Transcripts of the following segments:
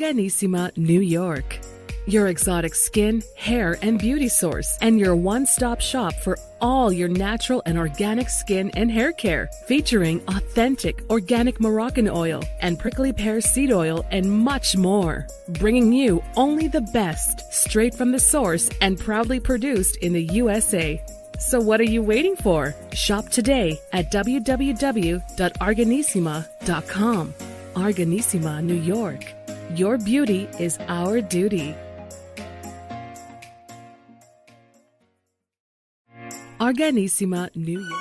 Organissima, New York. Your exotic skin, hair, and beauty source, and your one-stop shop for all your natural and organic skin and hair care, featuring authentic organic Moroccan oil and prickly pear seed oil and much more. Bringing you only the best, straight from the source and proudly produced in the USA. So what are you waiting for? Shop today at www.organissima.com. Organissima, New York. Your beauty is our duty. Organissima, New York.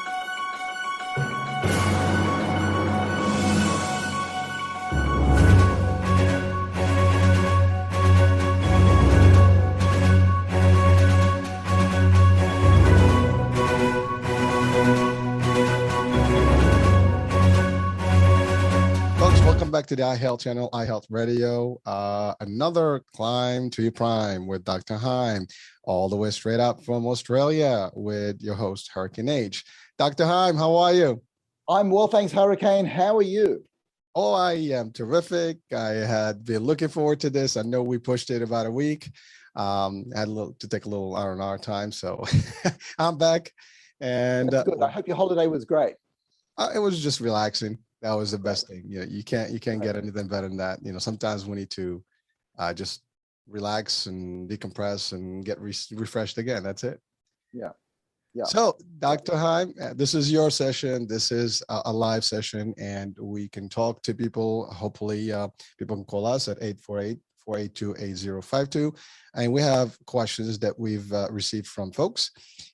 Welcome back to the iHealth channel, iHealth Radio. Another climb to your prime with Dr. Heim, all the way straight up from Australia with your host, hurricaneh. Dr. Heim, how are you? I'm well, thanks, Hurricane. How are you? Oh, I am terrific. I had been looking forward to this. I know we pushed it about a week. I had to take a little R&R time, so I'm back. And that's good. I hope your holiday was great. It was just relaxing. That was the best thing. You can't get anything better than that. Sometimes we need to just relax and decompress and get refreshed again. That's it. Yeah. So, Dr. Heim, this is your session. This is a live session, and we can talk to people. Hopefully, people can call us at 848-482-8052. And we have questions that we've received from folks.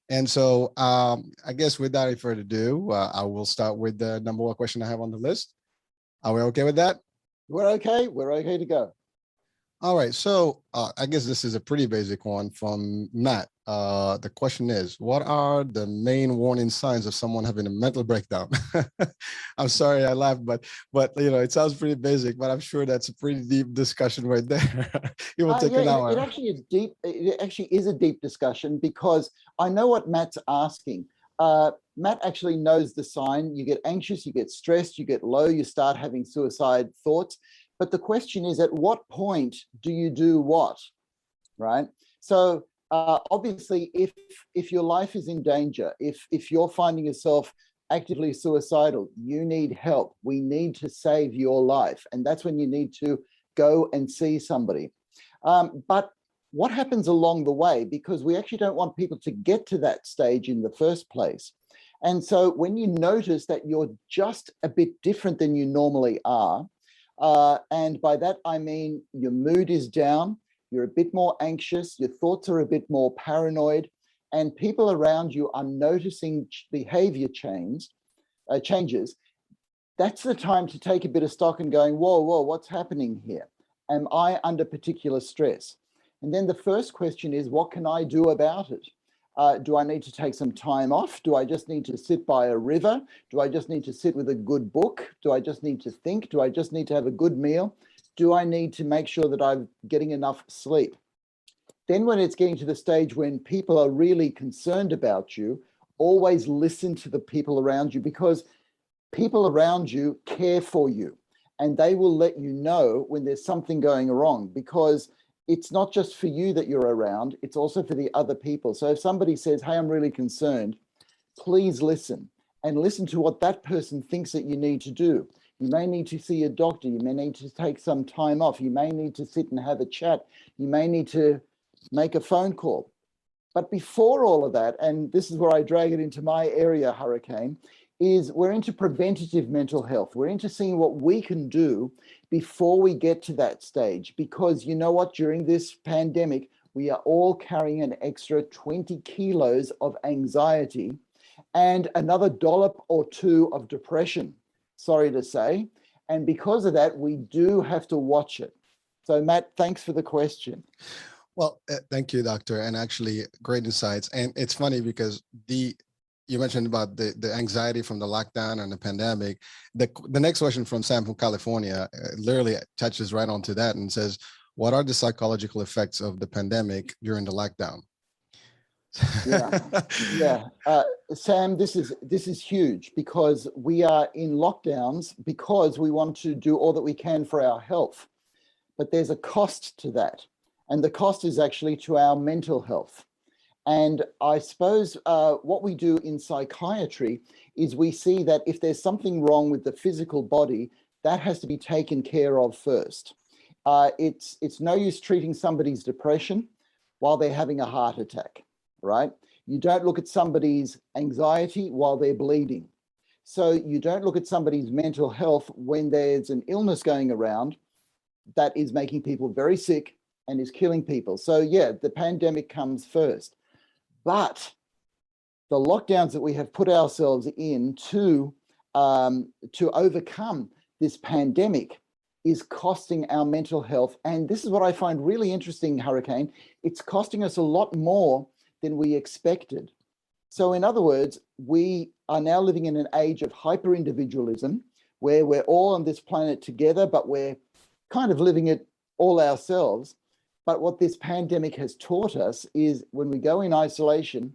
And so I guess without any further ado, I will start with the number one question I have on the list. Are we okay with that? We're okay. We're okay to go. All right. So I guess this is a pretty basic one from Matt. The question is, what are the main warning signs of someone having a mental breakdown? I'm sorry I laughed, but it sounds pretty basic, but I'm sure that's a pretty deep discussion right there. It will take an hour. It actually is deep. It actually is a deep discussion because I know what Matt's asking. Matt actually knows the sign. You get anxious, you get stressed, you get low, you start having suicide thoughts. But the question is, at what point do you do what, right? So obviously, if your life is in danger, if you're finding yourself actively suicidal, you need help. We need to save your life. And that's when you need to go and see somebody. But what happens along the way? Because we actually don't want people to get to that stage in the first place. And so when you notice that you're just a bit different than you normally are, and by that, I mean your mood is down, you're a bit more anxious, your thoughts are a bit more paranoid, and people around you are noticing behavior changes, that's the time to take a bit of stock and going, whoa, what's happening here? Am I under particular stress? And then the first question is, what can I do about it? Do I need to take some time off? Do I just need to sit by a river? Do I just need to sit with a good book? Do I just need to think? Do I just need to have a good meal? Do I need to make sure that I'm getting enough sleep? Then when it's getting to the stage when people are really concerned about you, always listen to the people around you, because people around you care for you and they will let you know when there's something going wrong, because it's not just for you that you're around, it's also for the other people. So if somebody says, hey, I'm really concerned, please listen and listen to what that person thinks that you need to do. You may need to see a doctor. You may need to take some time off. You may need to sit and have a chat. You may need to make a phone call. But before all of that, and this is where I drag it into my area, Hurricane, is we're into preventative mental health. We're into seeing what we can do before we get to that stage. Because you know what, during this pandemic, we are all carrying an extra 20 kilos of anxiety and another dollop or two of depression, sorry to say. And because of that, we do have to watch it. So Matt, thanks for the question. Well, thank you, doctor. And actually great insights. And it's funny because you mentioned about the anxiety from the lockdown and the pandemic. The next question from Sam from California literally touches right onto that and says, what are the psychological effects of the pandemic during the lockdown? Yeah. Sam, this is huge, because we are in lockdowns because we want to do all that we can for our health. but there's a cost to that. And the cost is actually to our mental health. And I suppose what we do in psychiatry is we see that if there's something wrong with the physical body, that has to be taken care of first. It's no use treating somebody's depression while they're having a heart attack, right? You don't look at somebody's anxiety while they're bleeding. So you don't look at somebody's mental health when there's an illness going around that is making people very sick and is killing people. So yeah, the pandemic comes first. But the lockdowns that we have put ourselves in to overcome this pandemic is costing our mental health. And this is what I find really interesting, Hurricane. It's costing us a lot more than we expected. So in other words, we are now living in an age of hyper-individualism where we're all on this planet together, but we're kind of living it all ourselves. But what this pandemic has taught us is when we go in isolation,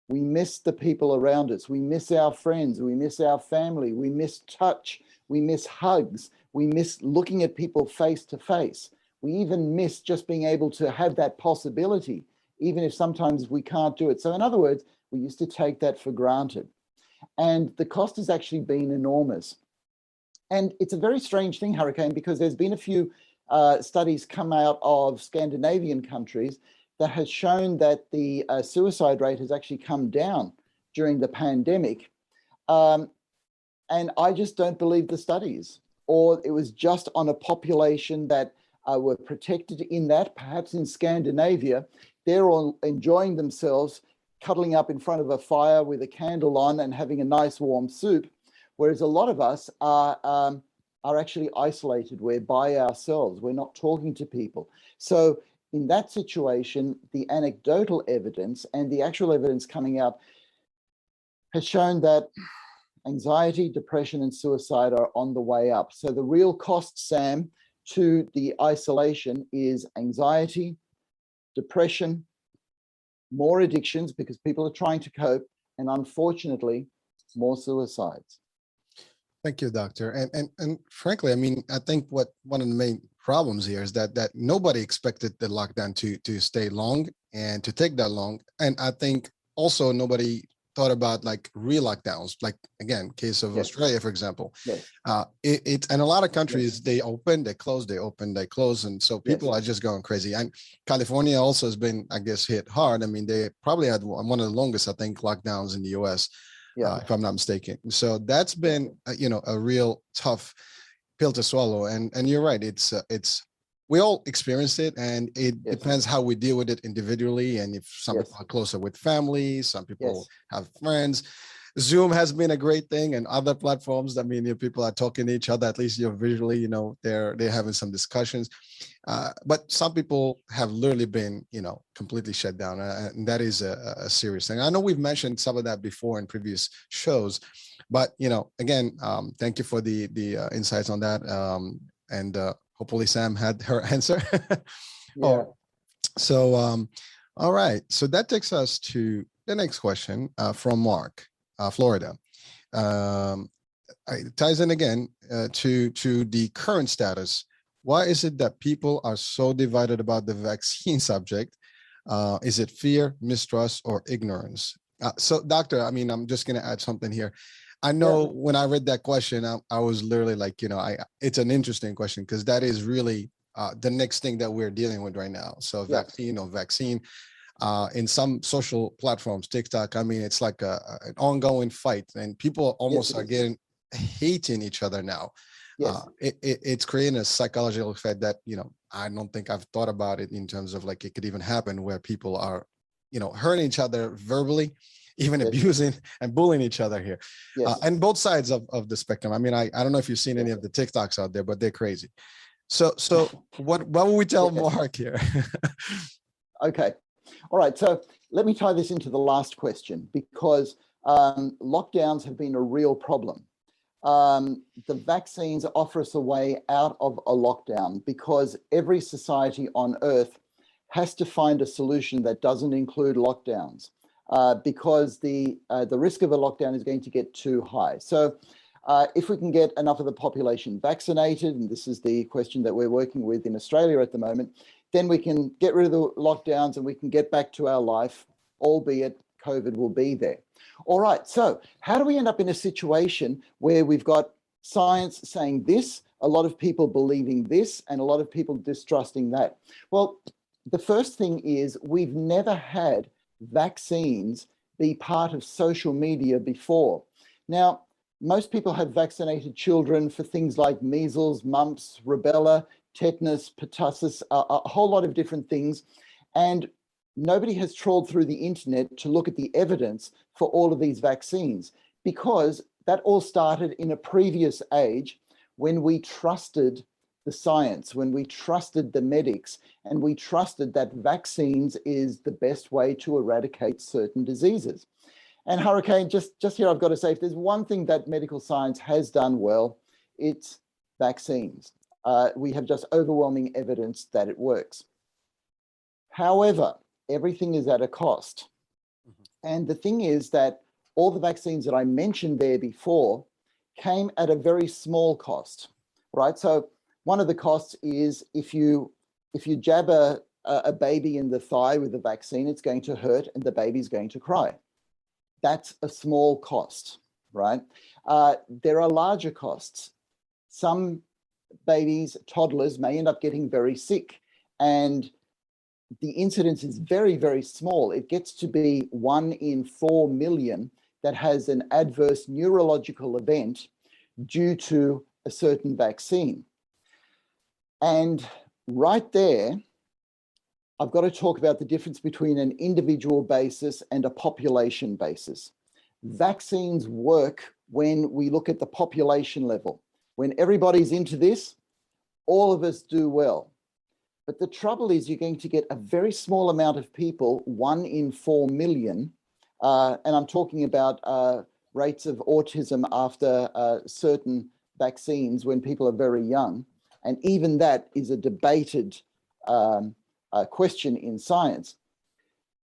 we miss the people around us. We miss our friends. We miss our family. We miss touch. We miss hugs. We miss looking at people face to face. We even miss just being able to have that possibility, even if sometimes we can't do it. So in other words, we used to take that for granted. And the cost has actually been enormous. And it's a very strange thing, Hurricane, because there's been a few studies come out of Scandinavian countries that has shown that the suicide rate has actually come down during the pandemic. And I just don't believe the studies, or it was just on a population that were protected in that. Perhaps in Scandinavia, they're all enjoying themselves, cuddling up in front of a fire with a candle on and having a nice warm soup, whereas a lot of us are actually isolated. We're by ourselves. We're not talking to people. So in that situation, the anecdotal evidence and the actual evidence coming out has shown that anxiety, depression, and suicide are on the way up. So the real cost, Sam, to the isolation is anxiety, depression, more addictions because people are trying to cope, and unfortunately, more suicides. Thank you, doctor. And frankly, I mean, I think what one of the main problems here is that nobody expected the lockdown to stay long and to take that long. And I think also nobody thought about like real lockdowns, like again, case of Australia, for example. Yes. And a lot of countries, they open, they close, they open, they close. And so people are just going crazy. And California also has been, I guess, hit hard. I mean, they probably had one of the longest, I think, lockdowns in the US. If I'm not mistaken. So that's been, a real tough pill to swallow. And you're right. It's we all experience it, and it depends how we deal with it individually. And if some people are closer with family, some people have friends. Zoom has been a great thing, and other platforms. I mean, if people are talking to each other, at least visually, they're having some discussions. But some people have literally been, completely shut down, and that is a serious thing. I know we've mentioned some of that before in previous shows, but again, thank you for the insights on that, and hopefully Sam had her answer. So, all right. So that takes us to the next question from Mark. Florida. It ties in again to the current status. Why is it that people are so divided about the vaccine subject? Is it fear, mistrust, or ignorance? So, doctor, I mean, I'm just going to add something here. I know when I read that question, I was literally like, it's an interesting question because that is really the next thing that we're dealing with right now. So vaccine or vaccine. In some social platforms, TikTok, I mean, it's like an ongoing fight, and people almost are getting hating each other now. It's creating a psychological effect that, I don't think I've thought about it in terms of like it could even happen where people are, hurting each other verbally, even abusing and bullying each other here. And both sides of the spectrum. I mean, I don't know if you've seen any of the TikToks out there, but they're crazy. So what will we tell Mark here? Okay. All right, so let me tie this into the last question because lockdowns have been a real problem. The vaccines offer us a way out of a lockdown because every society on Earth has to find a solution that doesn't include lockdowns because the risk of a lockdown is going to get too high. So If we can get enough of the population vaccinated, and this is the question that we're working with in Australia at the moment, then we can get rid of the lockdowns and we can get back to our life, albeit COVID will be there. All right, so how do we end up in a situation where we've got science saying this, a lot of people believing this, and a lot of people distrusting that? Well, the first thing is we've never had vaccines be part of social media before. Now, most people have vaccinated children for things like measles, mumps, rubella, tetanus, pertussis, a whole lot of different things. And nobody has trawled through the internet to look at the evidence for all of these vaccines, because that all started in a previous age when we trusted the science, when we trusted the medics, and we trusted that vaccines is the best way to eradicate certain diseases. And Hurricane, just here I've got to say, if there's one thing that medical science has done well, it's vaccines. We have just overwhelming evidence that it works. However, everything is at a cost. And the thing is that all the vaccines that I mentioned there before came at a very small cost, right? So one of the costs is if you jab a baby in the thigh with the vaccine, it's going to hurt and the baby's going to cry. That's a small cost, right? There are larger costs. Some babies, toddlers, may end up getting very sick, and the incidence is very, very small. It gets to be 1 in 4 million that has an adverse neurological event due to a certain vaccine. And right there, I've got to talk about the difference between an individual basis and a population basis. Vaccines work when we look at the population level. When everybody's into this, all of us do well. But the trouble is you're going to get a very small amount of people, 1 in 4 million, and I'm talking about rates of autism after certain vaccines when people are very young. And even that is a debated question in science.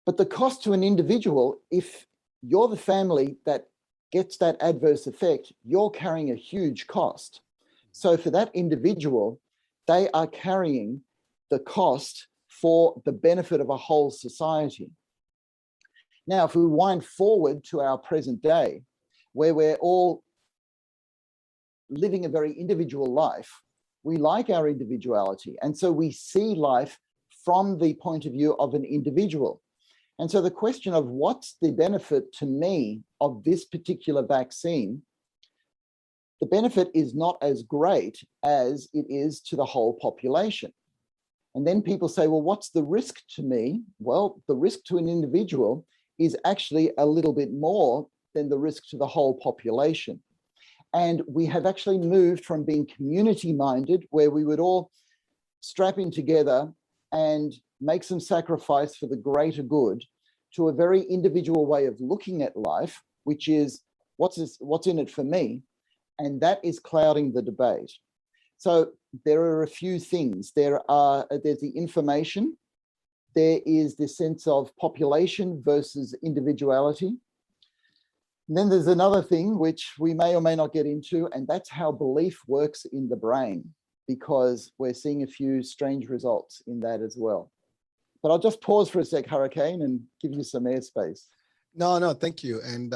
But the cost to an individual, if you're the family that gets that adverse effect, you're carrying a huge cost. So for that individual, they are carrying the cost for the benefit of a whole society. Now, if we wind forward to our present day, where we're all living a very individual life, we like our individuality. And so we see life from the point of view of an individual. And so the question of what's the benefit to me of this particular vaccine, the benefit is not as great as it is to the whole population. And then people say, well, what's the risk to me? Well, the risk to an individual is actually a little bit more than the risk to the whole population. And we have actually moved from being community-minded, where we would all strap in together and make some sacrifice for the greater good, to a very individual way of looking at life, which is what's in it for me? And that is clouding the debate. So there are a few things. There's the information. There is the sense of population versus individuality. And then there's another thing which we may or may not get into, and that's how belief works in the brain, because we're seeing a few strange results in that as well. But I'll just pause for a sec, Hurricane, and give you some airspace. No, thank you. And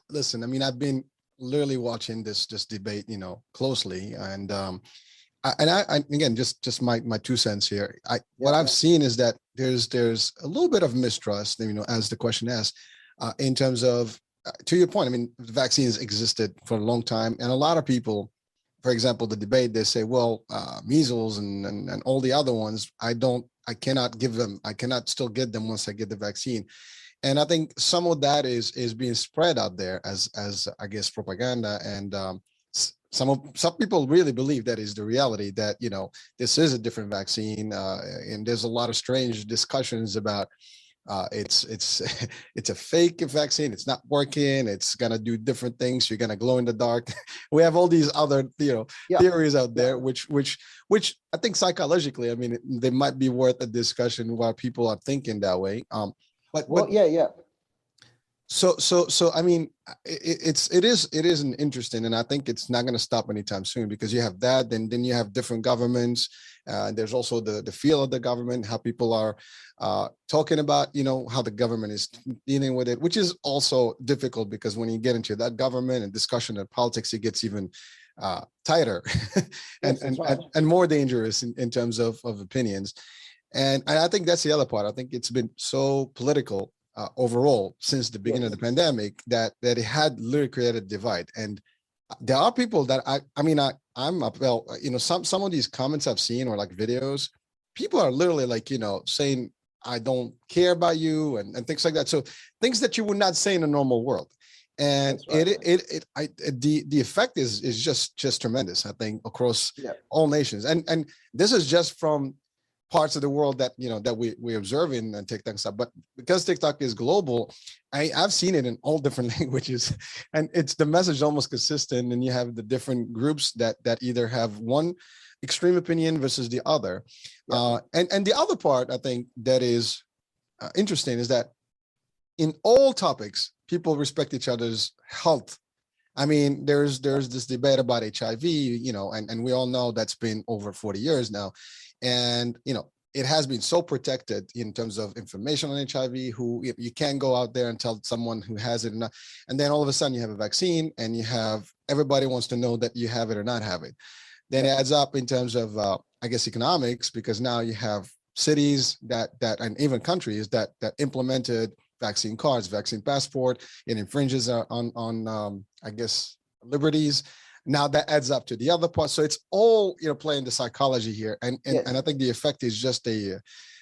listen, I mean, I've been literally watching this debate, closely, and I again, just my 2 cents here. What I've seen is that there's a little bit of mistrust, as the question asks, in terms of, to your point, I mean, vaccines existed for a long time, and a lot of people, for example, the debate, they say, well, measles and all the other ones, I cannot give them, I cannot still get them once I get the vaccine. And I think some of that is being spread out there as I guess propaganda, and some people really believe that is the reality, that this is a different vaccine, and there's a lot of strange discussions about it's a fake vaccine, it's not working, it's gonna do different things, you're gonna glow in the dark. We have all these other theories out there, which I think psychologically, I mean, they might be worth a discussion while people are thinking that way. So I mean, it is an interesting, and I think it's not going to stop anytime soon, because you have that, then you have different governments. There's also the feel of the government, how people are talking about, how the government is dealing with it, which is also difficult, because when you get into that government and discussion of politics, it gets even tighter and, Yes, right. and more dangerous in terms of opinions. And I think that's the other part. I think it's been so political overall since the beginning of the pandemic that it had literally created a divide. And there are people that I'm up, well, some of these comments I've seen, or like videos, people are literally like, saying, I don't care about you, and things like that. So things that you would not say in a normal world. And right. The effect is just tremendous, I think, across all nations. And this is just from parts of the world that that we observe in TikTok and stuff. But because TikTok is global, I've seen it in all different languages, and it's the message almost consistent. And you have the different groups that either have one extreme opinion versus the other. And the other part, I think, that is interesting is that in all topics, people respect each other's health. I mean, there's this debate about HIV, and we all know that's been over 40 years now. And, it has been so protected in terms of information on HIV, who you can't go out there and tell someone who has it or not. And then all of a sudden you have a vaccine, and you have everybody wants to know that you have it or not have it. Then it adds up in terms of, I guess, economics, because now you have cities that and even countries that implemented vaccine cards, vaccine passport. It infringes on I guess, liberties. Now that adds up to the other part. So it's all, playing the psychology here. And I think the effect is just it's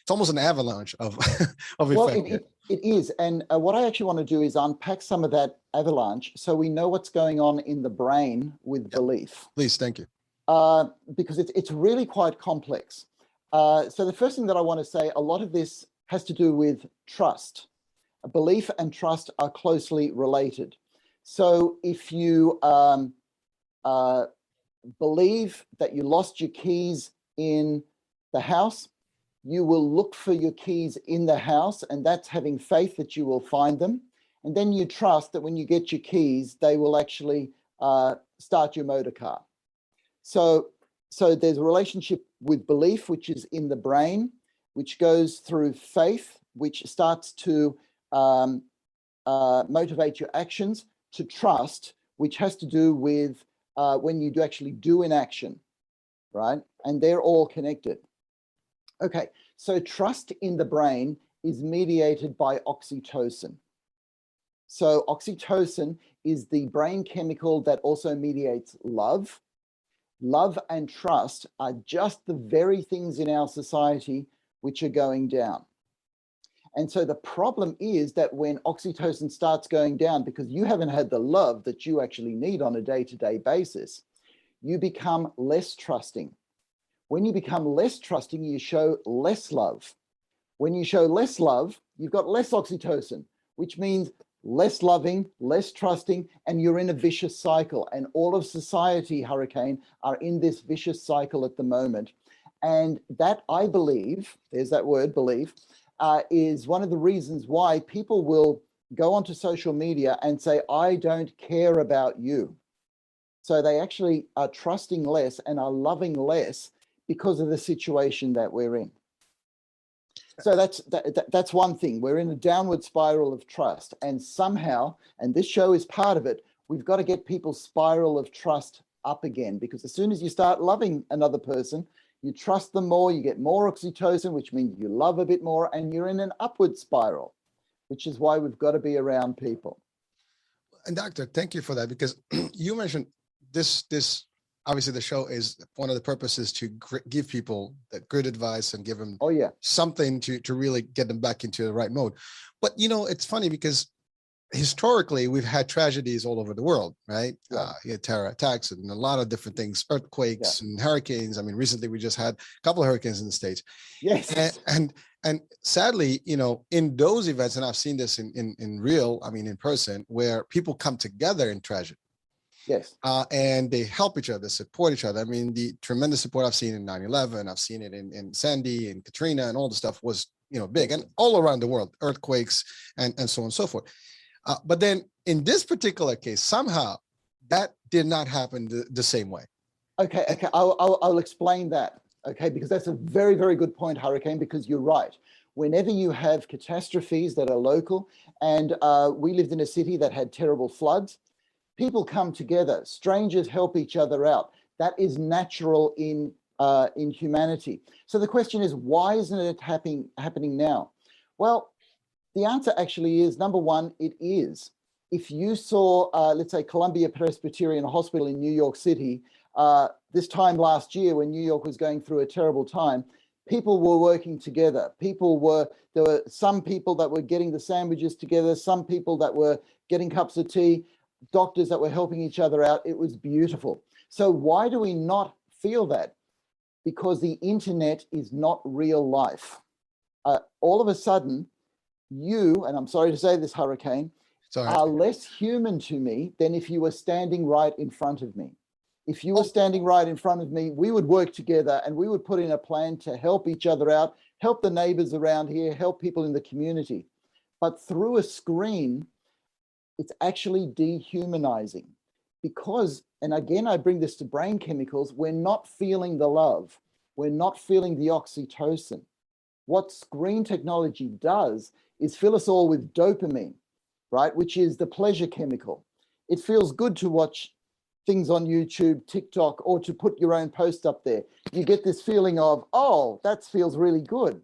almost an avalanche of effect. Well, it is. And what I actually want to do is unpack some of that avalanche so we know what's going on in the brain with belief. Please, thank you. Because it's really quite complex. So the first thing that I want to say, a lot of this has to do with trust. Belief and trust are closely related. So if you believe that you lost your keys in the house, you will look for your keys in the house, and that's having faith that you will find them. And then you trust that when you get your keys, they will actually start your motor car. So there's a relationship with belief, which is in the brain, which goes through faith, which starts to motivate your actions, to trust, which has to do with when you do actually do an action, right? And they're all connected. Okay, so trust in the brain is mediated by oxytocin. So oxytocin is the brain chemical that also mediates love. Love and trust are just the very things in our society which are going down. And so the problem is that when oxytocin starts going down, because you haven't had the love that you actually need on a day-to-day basis, you become less trusting. When you become less trusting, you show less love. When you show less love, you've got less oxytocin, which means less loving, less trusting, and you're in a vicious cycle. And all of society, Hurricane, are in this vicious cycle at the moment. And that, I believe, there's that word, believe, is one of the reasons why people will go onto social media and say, I don't care about you. So they actually are trusting less and are loving less because of the situation that we're in. So that's one thing. We're in a downward spiral of trust, and somehow, and this show is part of it, we've got to get people's spiral of trust up again, because as soon as you start loving another person, you trust them more, you get more oxytocin, which means you love a bit more, and you're in an upward spiral, which is why we've got to be around people. And Doctor, thank you for that, because you mentioned this obviously the show is one of the purposes to give people that good advice and give them something to really get them back into the right mode. But, it's funny because historically we've had tragedies all over the world, right? You had terror attacks and a lot of different things, earthquakes and hurricanes. I mean, recently we just had a couple of hurricanes in the States. Yes. And sadly, in those events, and I've seen this in real, in person, where people come together in tragedy. Yes. And they help each other, support each other. I mean, the tremendous support I've seen in 9/11, I've seen it in Sandy and Katrina, and all the stuff was, big, and all around the world, earthquakes and so on and so forth. But then in this particular case, somehow that did not happen the same way. Okay, I'll explain that, okay, because that's a very, very good point, Hurricane, because you're right. Whenever you have catastrophes that are local, and we lived in a city that had terrible floods, people come together, strangers help each other out. That is natural in humanity. So the question is, why isn't it happening now? Well, the answer actually is, number one, it is. If you saw, let's say, Columbia Presbyterian Hospital in New York City, this time last year when New York was going through a terrible time, people were working together. There were some people that were getting the sandwiches together, some people that were getting cups of tea, doctors that were helping each other out. It was beautiful. So why do we not feel that? Because the internet is not real life. All of a sudden, you, and I'm sorry to say this, Hurricane, are less human to me than if you were standing right in front of me. If you were standing right in front of me, we would work together and we would put in a plan to help each other out, help the neighbors around here, help people in the community. But through a screen, it's actually dehumanizing because, and again, I bring this to brain chemicals, we're not feeling the love. We're not feeling the oxytocin. What screen technology does is fill us all with dopamine, right? Which is the pleasure chemical. It feels good to watch things on YouTube, TikTok, or to put your own post up there. You get this feeling of, oh, that feels really good.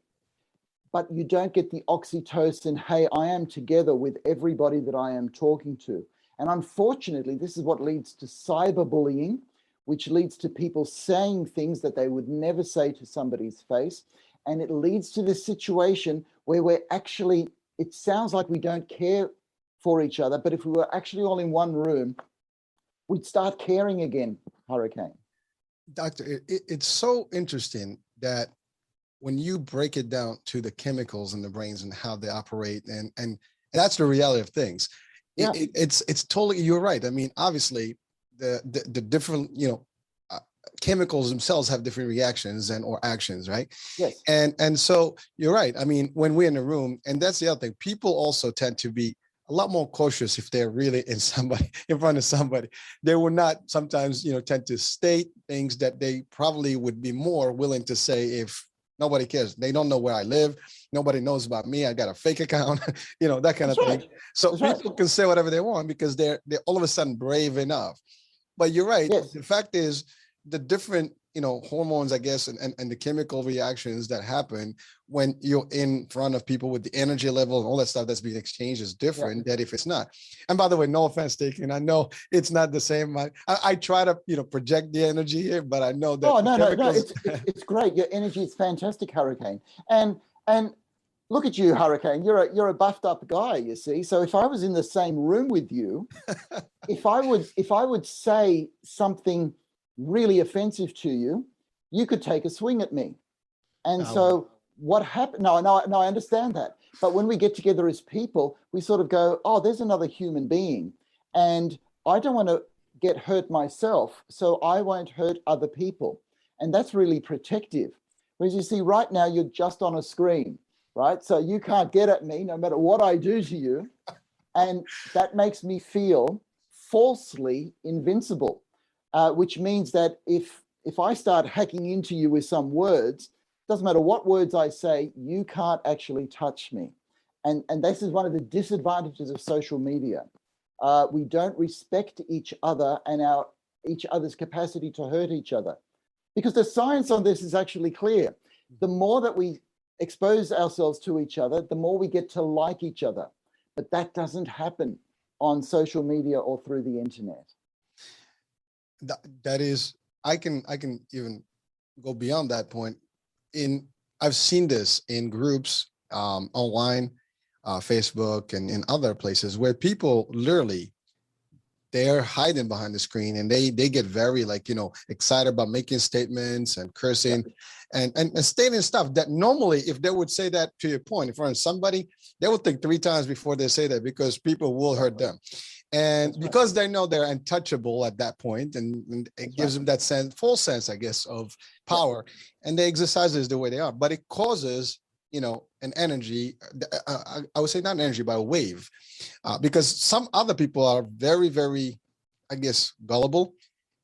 But you don't get the oxytocin, hey, I am together with everybody that I am talking to. And unfortunately, this is what leads to cyberbullying, which leads to people saying things that they would never say to somebody's face. And it leads to this situation where we're actually, it sounds like we don't care for each other, but if we were actually all in one room, we'd start caring again, Hurricane. Doctor, it's so interesting that when you break it down to the chemicals in the brains and how they operate, and that's the reality of things. Yeah. It's totally, you're right. I mean, obviously the different, chemicals themselves have different reactions or actions, right? Yes. And so you're right. I mean, when we're in a room, and that's the other thing, people also tend to be a lot more cautious if they're really in front of somebody. They will not sometimes, tend to state things that they probably would be more willing to say if nobody cares. They don't know where I live. Nobody knows about me. I got a fake account, that kind of thing. So people can say whatever they want because they're all of a sudden brave enough. But you're right. Yes. The fact is the different, hormones, I guess, and the chemical reactions that happen when you're in front of people with the energy level and all that stuff that's being exchanged is different than if it's not. And by the way, no offense taken. I know it's not the same. I try to, project the energy here, but I know that. Oh, no. It's great. Your energy is fantastic, Hurricane. And look at you, Hurricane. You're a buffed up guy, you see. So if I was in the same room with you, if I would say something really offensive to you, you could take a swing at me. And so what happened? No, I understand that. But when we get together as people, we sort of go, oh, there's another human being. And I don't want to get hurt myself, so I won't hurt other people. And that's really protective. Whereas you see right now, you're just on a screen, right? So you can't get at me no matter what I do to you. And that makes me feel falsely invincible. Which means that if I start hacking into you with some words, doesn't matter what words I say, you can't actually touch me. And this is one of the disadvantages of social media. We don't respect each other and each other's capacity to hurt each other. Because the science on this is actually clear. The more that we expose ourselves to each other, the more we get to like each other. But that doesn't happen on social media or through the internet. That is, I can even go beyond that point. I've seen this in groups online, Facebook and in other places where people literally, they're hiding behind the screen and they get very excited about making statements and cursing and stating stuff that normally if they would say that, to your point, in front of somebody, they would think 3 times before they say that because people will hurt them. And because they know they're untouchable at that point, and it gives them that false sense, I guess, of power, and they exercise this the way they are. But it causes an energy, I would say not an energy, but a wave, because some other people are very, very, I guess, gullible,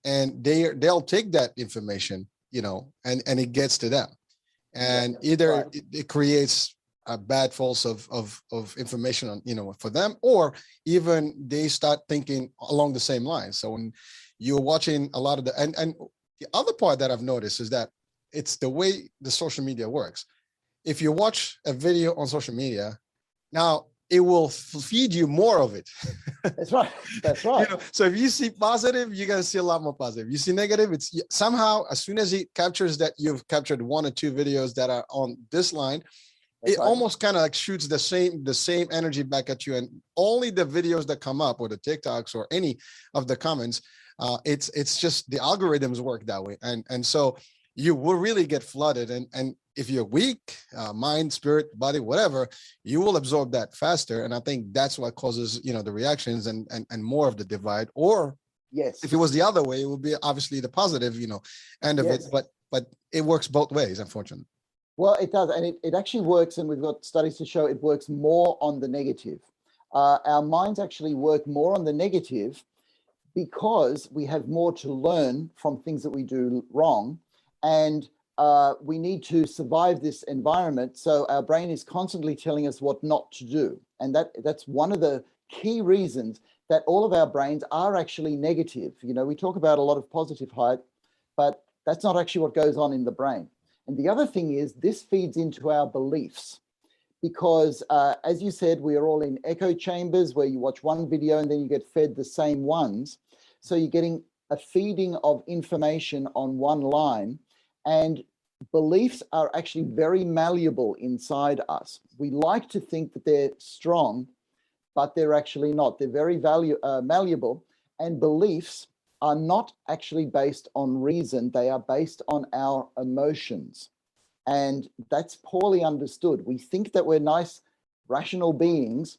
and they'll take that information, and it gets to them, and either it creates a bad false of information on, for them, or even they start thinking along the same lines. So when you're watching a lot of and the other part that I've noticed is that it's the way the social media works. If you watch a video on social media, now it will feed you more of it. That's right. That's right. So if you see positive, you're going to see a lot more positive. You see negative, it's somehow, as soon as it captures that you've captured 1 or 2 videos that are on this line, it almost kind of like shoots the same energy back at you. And only the videos that come up, or the TikToks or any of the comments, it's just the algorithms work that way. And so you will really get flooded. And if you're weak, mind, spirit, body, whatever, you will absorb that faster. And I think that's what causes, the reactions and more of the divide. Or yes, if it was the other way, it would be obviously the positive, end of it. But it works both ways, unfortunately. Well, it does. And it actually works. And we've got studies to show it works more on the negative. Our minds actually work more on the negative because we have more to learn from things that we do wrong. And we need to survive this environment. So our brain is constantly telling us what not to do. And that's one of the key reasons that all of our brains are actually negative. We talk about a lot of positive hype, but that's not actually what goes on in the brain. And the other thing is this feeds into our beliefs because, as you said, we are all in echo chambers where you watch one video and then you get fed the same ones. So you're getting a feeding of information on one line. And beliefs are actually very malleable inside us. We like to think that they're strong, but they're actually not. They're very malleable, and beliefs are not actually based on reason. They are based on our emotions. And that's poorly understood. We think that we're nice, rational beings,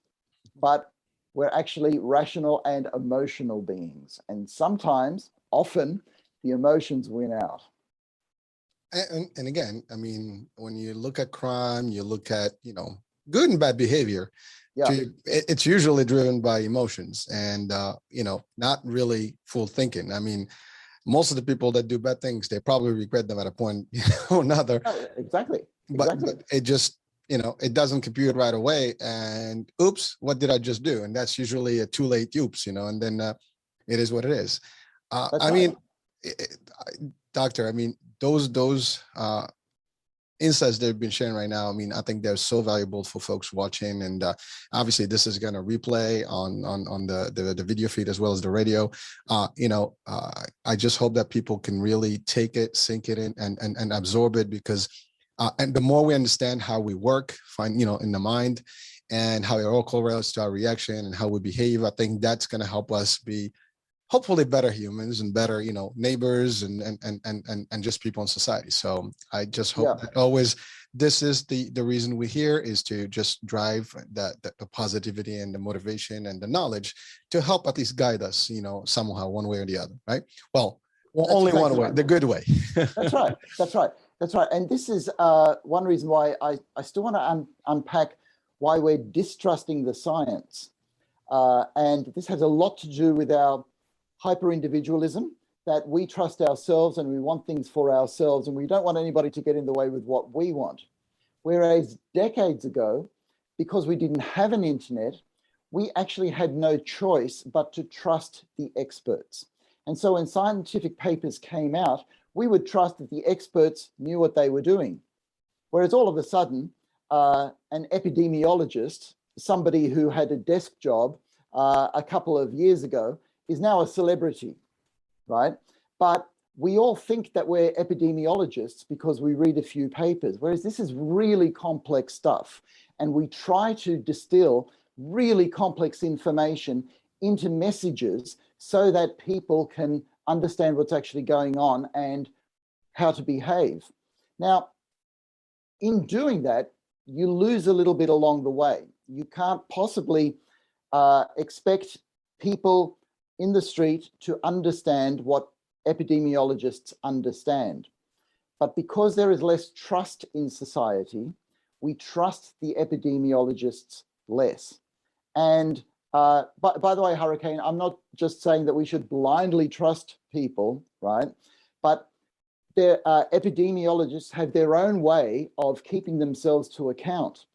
but we're actually rational and emotional beings. And sometimes, often, the emotions win out. And again, I mean, when you look at crime, you look at, good and bad behavior. Yeah. It's usually driven by emotions and, not really full thinking. I mean, most of the people that do bad things, they probably regret them at a point or another. Exactly. But it just, it doesn't compute right away. And oops, what did I just do? And that's usually a too late oops, and then it is what it is. I mean, doctor, I mean, those insights that have been sharing right now, I mean, I think they're so valuable for folks watching. And obviously this is going to replay on the video feed as well as the radio. I just hope that people can really take it, sink it in and absorb it, because and the more we understand how we work, in the mind, and how it all correlates to our reaction and how we behave, I think that's going to help us be hopefully better humans and better, neighbors and just people in society. So I just hope that always this is the reason we're here, is to just drive the positivity and the motivation and the knowledge to help at least guide us, somehow, one way or the other, right? Well, only one way, the good way. That's right. That's right. That's right. And this is one reason why I still want to unpack why we're distrusting the science. And this has a lot to do with our hyper-individualism, that we trust ourselves and we want things for ourselves and we don't want anybody to get in the way with what we want. Whereas decades ago, because we didn't have an internet, we actually had no choice but to trust the experts. And so when scientific papers came out, we would trust that the experts knew what they were doing. Whereas all of a sudden, an epidemiologist, somebody who had a desk job a couple of years ago, is now a celebrity, right? But we all think that we're epidemiologists because we read a few papers, whereas this is really complex stuff. And we try to distill really complex information into messages so that people can understand what's actually going on and how to behave. Now, in doing that, you lose a little bit along the way. You can't possibly expect people in the street to understand what epidemiologists understand. But because there is less trust in society, we trust the epidemiologists less. And by the way, Hurricane, I'm not just saying that we should blindly trust people, right? But their epidemiologists have their own way of keeping themselves to account.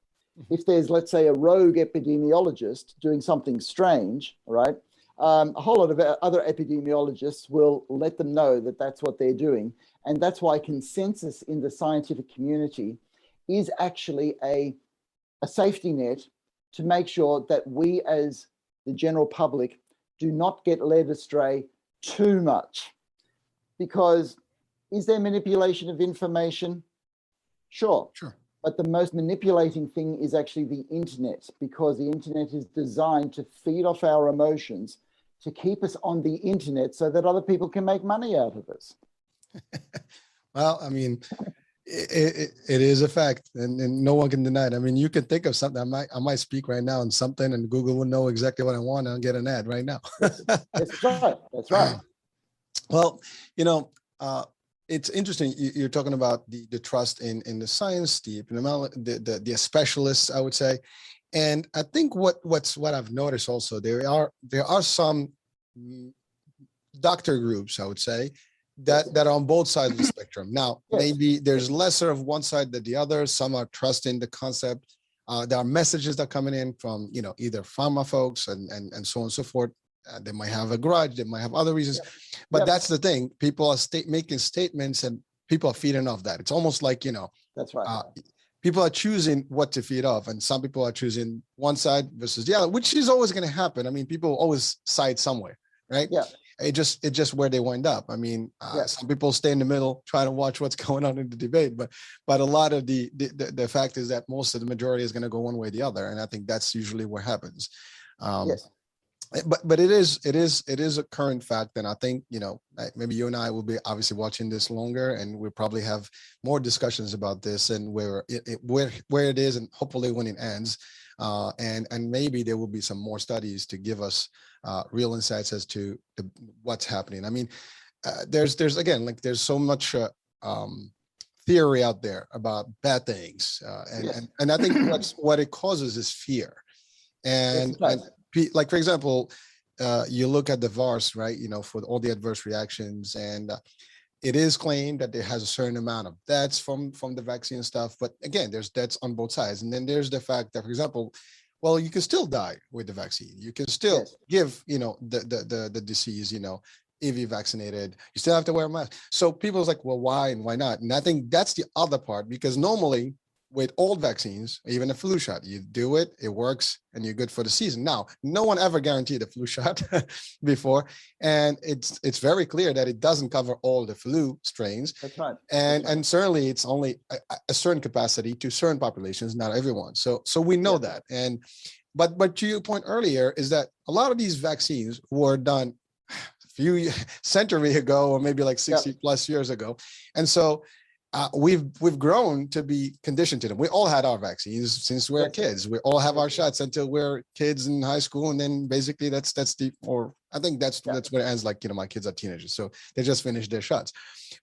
If there's, let's say, a rogue epidemiologist doing something strange, right? A whole lot of other epidemiologists will let them know that that's what they're doing. And that's why consensus in the scientific community is actually a safety net to make sure that we as the general public do not get led astray too much. Because is there manipulation of information? Sure. But the most manipulating thing is actually the internet, because the internet is designed to feed off our emotions, to keep us on the internet so that other people can make money out of us. Well, I mean, it is a fact, and no one can deny it. I mean, you can think of something. I might speak right now on something, and Google will know exactly what I want and get an ad right now. That's right. That's right. Well, you know, it's interesting. You're talking about the trust in the science, the specialists, I would say, and I think what I've noticed also, there are some doctor groups, I would say, that are on both sides of the spectrum. Now, maybe there's lesser of one side than the other. Some are trusting the concept. There are messages that are coming in from, either pharma folks and so on and so forth. They might have a grudge. They might have other reasons. But that's the thing. People are making statements and people are feeding off that. It's almost like, that's right. People are choosing what to feed off. And some people are choosing one side versus the other, which is always going to happen. I mean, people always side somewhere, right? Yeah. It's just where they wind up. I mean, some people stay in the middle, trying to watch what's going on in the debate, but a lot of the fact is that most of the majority is going to go one way or the other, and I think that's usually what happens. Yes. But it is a current fact, and I think maybe you and I will be obviously watching this longer, and we'll probably have more discussions about this and where it is, and hopefully when it ends. And maybe there will be some more studies to give us real insights as to what's happening. I mean, there's again, like there's so much theory out there about bad things, and I think what it causes is fear. And like, for example, you look at the VARS, right? For all the adverse reactions, and it is claimed that it has a certain amount of deaths from the vaccine stuff. But again, there's deaths on both sides. And then there's the fact that, for example, well, you can still die with the vaccine. You can still give, the disease, if you're vaccinated, you still have to wear a mask. So people's like, well, why and why not? And I think that's the other part, because normally with old vaccines, even a flu shot, you do it, it works, and you're good for the season. Now, no one ever guaranteed a flu shot before, and it's very clear that it doesn't cover all the flu strains. That's right. And certainly it's only a certain capacity to certain populations, not everyone. So we know that. And but to your point earlier is that a lot of these vaccines were done a few centuries ago, or maybe like 60 plus years ago, and so. We've grown to be conditioned to them. We all had our vaccines since we were kids. We all have our shots until we're kids in high school, and then basically that's I think that's where it ends. Like my kids are teenagers, so they just finished their shots.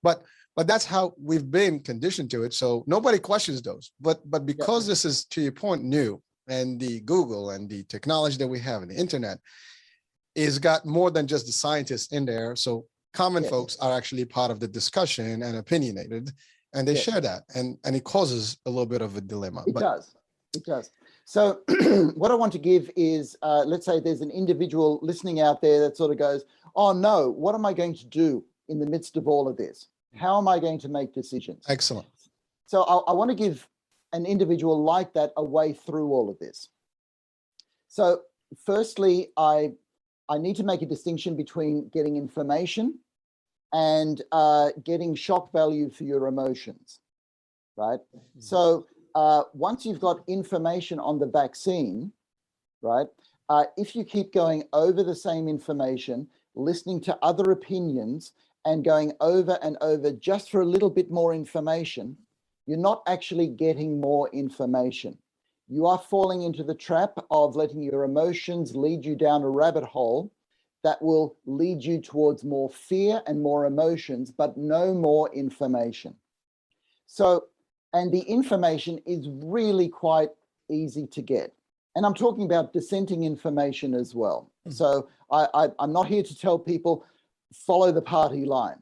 But that's how we've been conditioned to it. So nobody questions those. But because this is, to your point, new, and the Google and the technology that we have and the internet is got more than just the scientists in there. So common folks are actually part of the discussion and opinionated. And they share that, and it causes a little bit of a dilemma. It does. So what I want to give is, let's say there's an individual listening out there that sort of goes, oh no, what am I going to do in the midst of all of this? How am I going to make decisions? Excellent. So I want to give an individual like that a way through all of this. So firstly, I need to make a distinction between getting information and getting shock value for your emotions, right? So once you've got information on the vaccine, right, if you keep going over the same information, listening to other opinions and going over and over just for a little bit more information, you're not actually getting more information. You are falling into the trap of letting your emotions lead you down a rabbit hole that will lead you towards more fear and more emotions, but no more information. So And the information is really quite easy to get. And I'm talking about dissenting information as well. So I'm not here to tell people, follow the party line.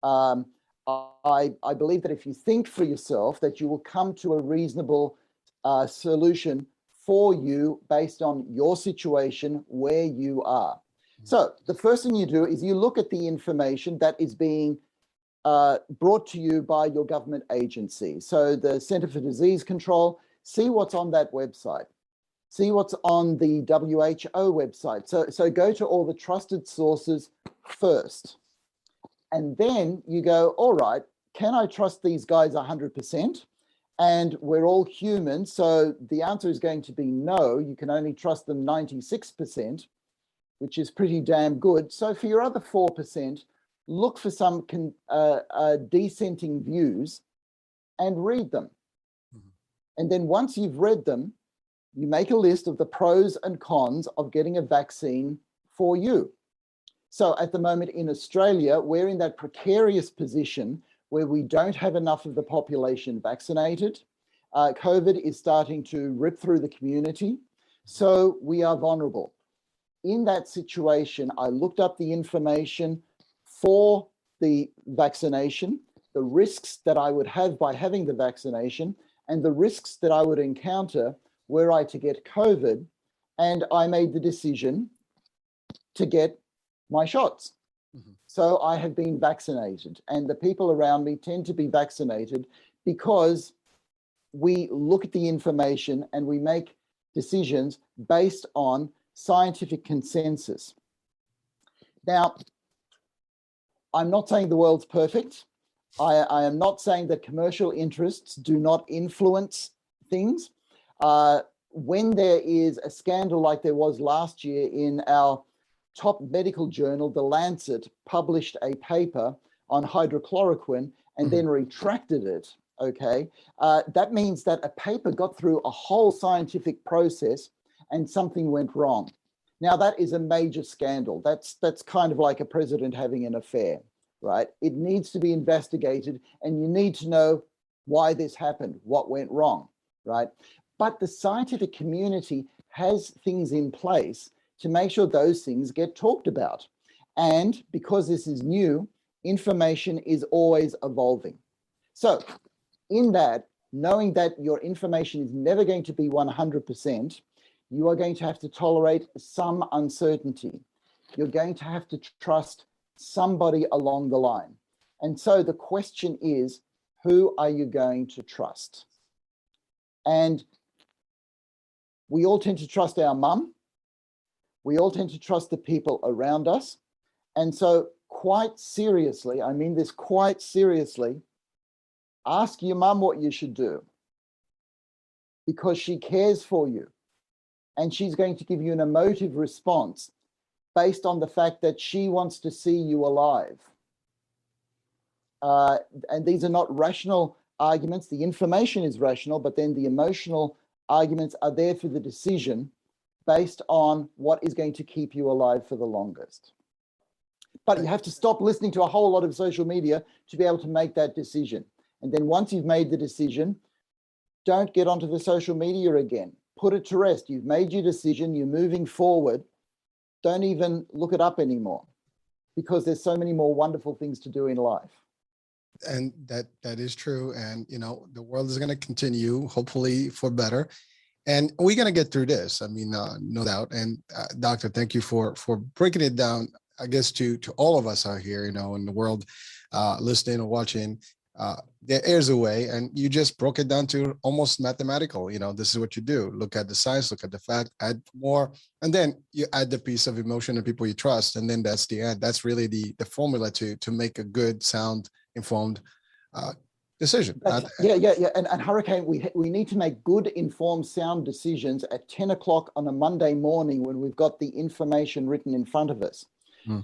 I believe that if you think for yourself, that you will come to a reasonable solution for you based on your situation, where you are. So the first thing you do is you look at the information that is being brought to you by your government agency. So the Centre for Disease Control, see what's on that website. See what's on the WHO website. So go to all the trusted sources first. And then you go, all right, can I trust these guys 100%? And we're all human, so the answer is going to be no. You can only trust them 96%, which is pretty damn good. So for your other 4%, look for some dissenting views and read them. And then once you've read them, you make a list of the pros and cons of getting a vaccine for you. So at the moment in Australia, we're in that precarious position where we don't have enough of the population vaccinated. COVID is starting to rip through the community. So we are vulnerable. In that situation, I looked up the information for the vaccination, the risks that I would have by having the vaccination, and the risks that I would encounter were I to get COVID, and I made the decision to get my shots. So I have been vaccinated, and the people around me tend to be vaccinated because we look at the information and we make decisions based on scientific consensus. Now, I'm not saying the world's perfect. I am not saying that commercial interests do not influence things. When there is a scandal like there was last year in our top medical journal, The Lancet, published a paper on hydrochloroquine and then retracted it, okay? That means that a paper got through a whole scientific process and something went wrong. Now, that is a major scandal. That's kind of like a president having an affair, right? It needs to be investigated, and you need to know why this happened, what went wrong, right? But the scientific community has things in place to make sure those things get talked about. And because this is new, information is always evolving. So in that, knowing that your information is never going to be 100%, you are going to have to tolerate some uncertainty. You're going to have to trust somebody along the line. And so the question is, who are you going to trust? And we all tend to trust our mum. We all tend to trust the people around us. And so quite seriously, I mean this quite seriously, ask your mum what you should do, because she cares for you. And she's going to give you an emotive response based on the fact that she wants to see you alive. And these are not rational arguments. The information is rational, but then the emotional arguments are there for the decision based on what is going to keep you alive for the longest. But you have to stop listening to a whole lot of social media to be able to make that decision. And then once you've made the decision, don't get onto the social media again. Put it to rest. You've made your decision. You're moving forward. Don't even look it up anymore, because there's so many more wonderful things to do in life. And that is true. And, you know, the world is going to continue, hopefully for better. And we're going to get through this. I mean, no doubt. And Doctor, thank you for breaking it down, I guess, to all of us out here, you know, in the world, listening or watching. There is a way, and you just broke it down to almost mathematical. You know, this is what you do. Look at the science, look at the fact, add more, and then you add the piece of emotion and people you trust. And then that's the end. That's really the formula to make a good, sound, informed decision. Yeah. And Hurricane, we need to make good, informed, sound decisions at 10 o'clock on a Monday morning when we've got the information written in front of us.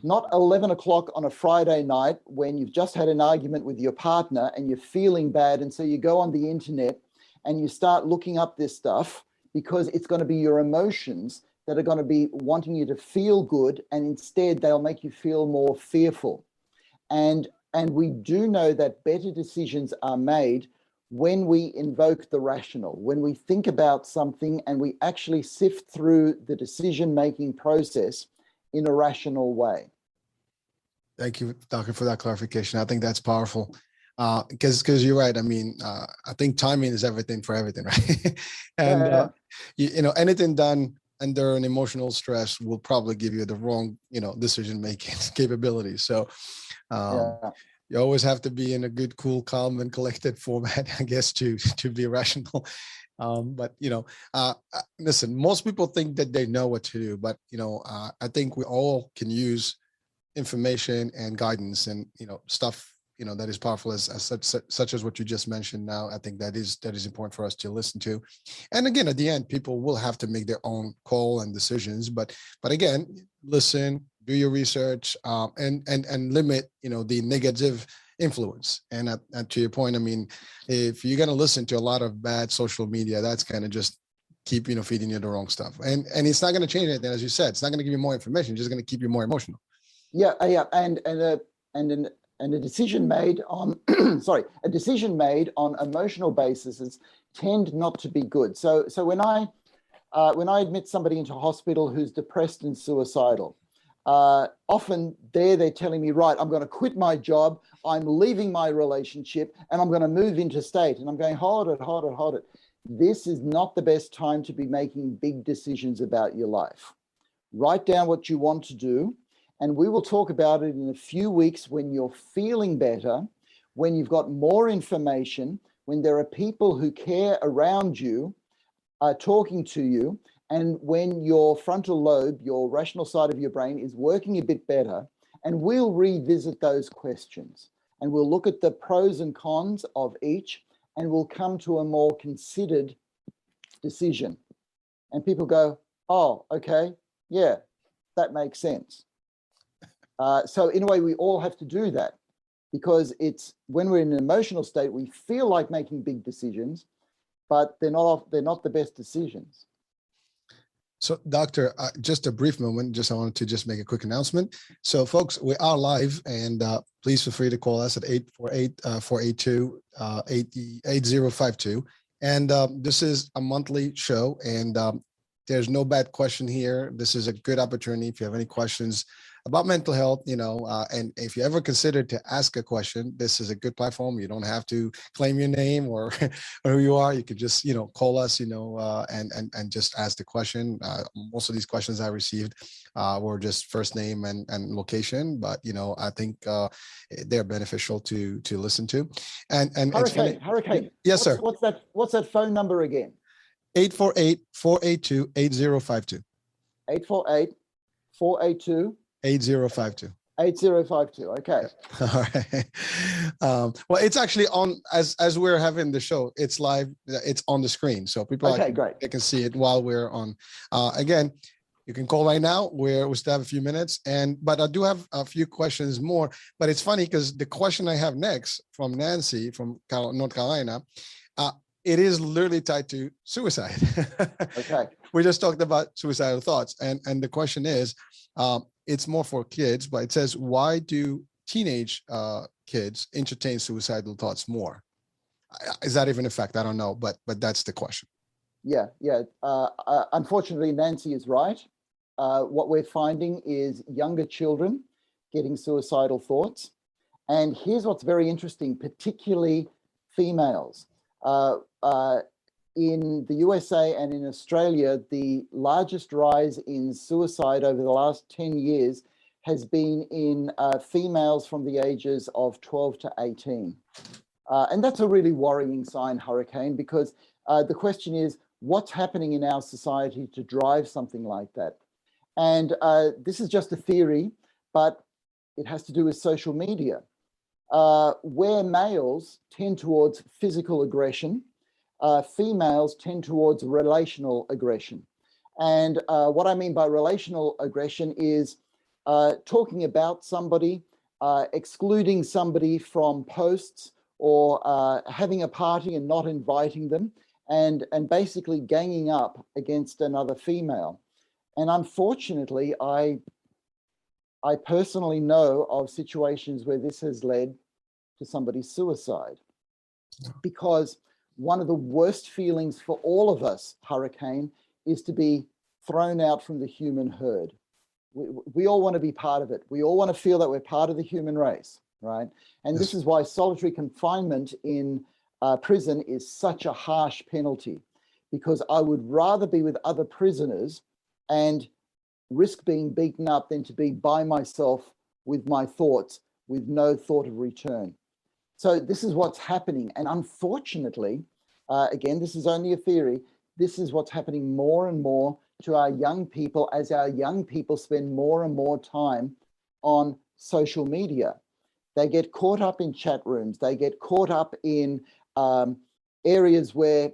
Not 11 o'clock on a Friday night when you've just had an argument with your partner and you're feeling bad. And so you go on the internet and you start looking up this stuff, because it's going to be your emotions that are going to be wanting you to feel good. And instead they'll make you feel more fearful. And we do know that better decisions are made when we invoke the rational, when we think about something and we actually sift through the decision-making process in a rational way. Thank you, Doctor, for that clarification. I think that's powerful. Because you're right. I mean, I think timing is everything for everything, right? And you know, anything done under an emotional stress will probably give you the wrong, you know, decision-making capabilities. So you always have to be in a good, cool, calm, and collected format, I guess, to be rational. But you know, listen, most people think that they know what to do, but you know, I think we all can use information and guidance and, you know, stuff, you know, that is powerful as such as what you just mentioned. Now, I think that is important for us to listen to. And again, at the end, people will have to make their own call and decisions. But again, listen, do your research, and limit, you know, the negative influence. And to your point, I mean, if you're going to listen to a lot of bad social media, that's kind of just keep, you know, feeding you the wrong stuff. And it's not going to change anything, as you said. It's not going to give you more information. It's just going to keep you more emotional. Yeah, and a decision made on a decision made on emotional bases tend not to be good. So when I admit somebody into hospital who's depressed and suicidal, often they're telling me, right, I'm going to quit my job, I'm leaving my relationship, and I'm going to move interstate. And I'm going, hold it. This is not the best time to be making big decisions about your life. Write down what you want to do. And we will talk about it in a few weeks when you're feeling better, when you've got more information, when there are people who care around you, talking to you, and when your frontal lobe, your rational side of your brain, is working a bit better. And we'll revisit those questions. And we'll look at the pros and cons of each, and we'll come to a more considered decision. And people go, oh, okay, yeah, that makes sense. So in a way, we all have to do that, because it's when we're in an emotional state, we feel like making big decisions, but they're not the best decisions. So, Doctor, just a brief moment. I wanted to just make a quick announcement. So, folks, we are live, and please feel free to call us at 848-482-8052. And this is a monthly show, and there's no bad question here. This is a good opportunity. If you have any questions about mental health, you know, and if you ever consider to ask a question, this is a good platform. You don't have to claim your name or who you are. You could just, you know, call us, you know, and just ask the question. Most of these questions I received were just first name and location, but you know, I think they're beneficial to listen to. And Hurricane. Yes, sir. What's that phone number again? 848-482-8052. 848-482. 8052. 8052. Okay. All right. Well, it's actually on as we're having the show. It's live. It's on the screen, so people great. They can see it while we're on. Again, you can call right now. We still have a few minutes, but I do have a few questions more. But it's funny because the question I have next from Nancy from North Carolina, it is literally tied to suicide. Okay. We just talked about suicidal thoughts, and the question is. It's more for kids, but it says, why do teenage kids entertain suicidal thoughts more? Is that even a fact? I don't know, but that's the question. Yeah. Unfortunately, Nancy is right. What we're finding is younger children getting suicidal thoughts. And here's what's very interesting, particularly females. In the USA and in Australia, the largest rise in suicide over the last 10 years has been in females from the ages of 12 to 18. And that's a really worrying sign, Hurricane, because the question is, what's happening in our society to drive something like that? And this is just a theory, but it has to do with social media, where males tend towards physical aggression. Females tend towards relational aggression. And what I mean by relational aggression is talking about somebody, excluding somebody from posts, or having a party and not inviting them, and basically ganging up against another female. And unfortunately, I personally know of situations where this has led to somebody's suicide. because one of the worst feelings for all of us, Hurricane, is to be thrown out from the human herd. We all want to be part of it. We all want to feel that we're part of the human race, right? And this is why solitary confinement in prison is such a harsh penalty, because I would rather be with other prisoners and risk being beaten up than to be by myself with my thoughts, with no thought of return. So this is what's happening. And unfortunately, again, this is only a theory, this is what's happening more and more to our young people as our young people spend more and more time on social media. They get caught up in chat rooms. They get caught up in areas where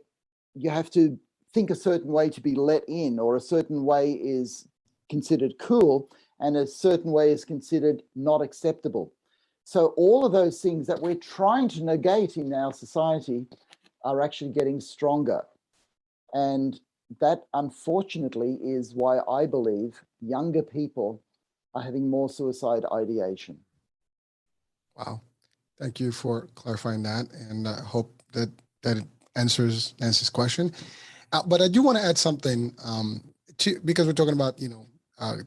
you have to think a certain way to be let in, or a certain way is considered cool and a certain way is considered not acceptable. So all of those things that we're trying to negate in our society are actually getting stronger. And that, unfortunately, is why I believe younger people are having more suicide ideation. Wow. Thank you for clarifying that. And I hope that it answers Nancy's question. But I do want to add something because we're talking about,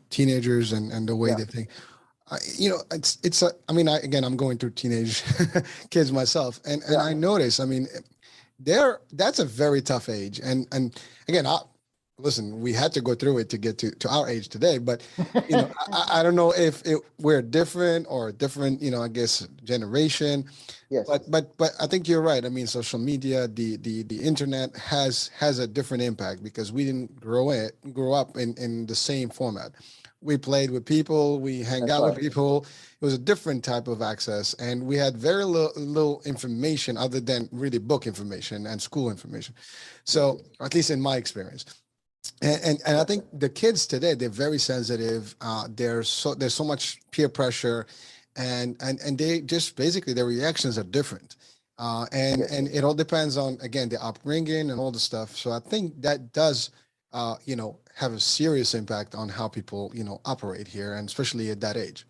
teenagers and the way they think. I'm going through teenage kids myself. And I notice, that's a very tough age. And again, listen, we had to go through it to get to our age today, but I don't know if we're different or different, I guess, generation. Yes. But I think you're right. I mean, social media, the internet has a different impact because we didn't grow up in the same format. We played with people, we hang out with people. It was a different type of access, and we had very little information other than really book information and school information. So, at least in my experience. And I think the kids today, they're very sensitive. There's so much peer pressure, and they just basically their reactions are different. And it all depends on, again, the upbringing and all the stuff. So I think that does have a serious impact on how people, operate here, and especially at that age.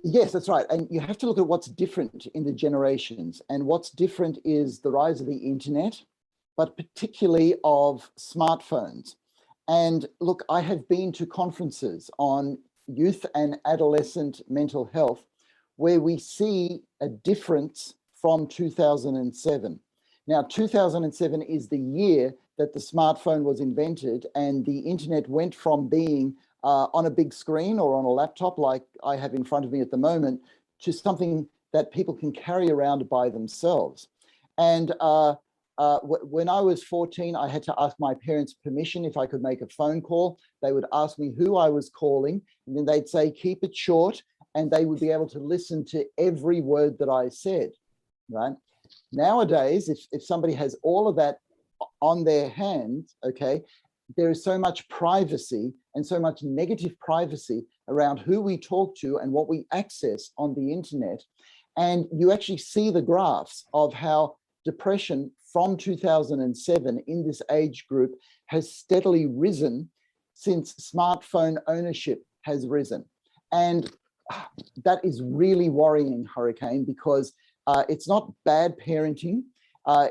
Yes, that's right. And you have to look at what's different in the generations. And what's different is the rise of the internet, but particularly of smartphones. And look, I have been to conferences on youth and adolescent mental health where we see a difference from 2007. Now, 2007 is the year that the smartphone was invented, and the internet went from being on a big screen or on a laptop like I have in front of me at the moment to something that people can carry around by themselves. And when I was 14, I had to ask my parents permission if I could make a phone call. They would ask me who I was calling, and then they'd say, keep it short, and they would be able to listen to every word that I said, right? Nowadays, if somebody has all of that on their hands, okay, there is so much privacy and so much negative privacy around who we talk to and what we access on the internet. And you actually see the graphs of how depression from 2007 in this age group has steadily risen since smartphone ownership has risen. And that is really worrying, Hurricane, because it's not bad parenting.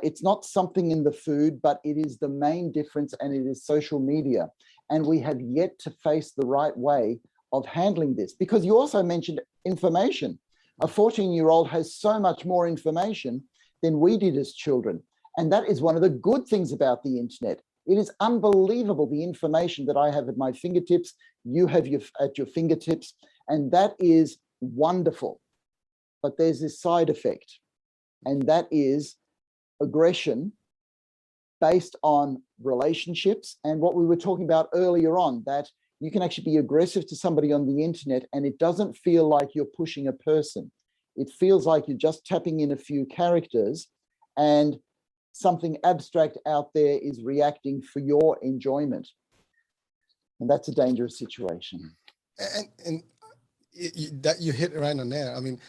It's not something in the food, but it is the main difference, and it is social media. And we have yet to face the right way of handling this, because you also mentioned information. A 14-year-old has so much more information than we did as children. And that is one of the good things about the internet. It is unbelievable, the information that I have at my fingertips, you have at your fingertips, and that is wonderful. But there's this side effect, and that is aggression based on relationships and what we were talking about earlier on, that you can actually be aggressive to somebody on the internet and it doesn't feel like you're pushing a person. It feels like you're just tapping in a few characters and something abstract out there is reacting for your enjoyment. And that's a dangerous situation. And that you hit right on there. I mean,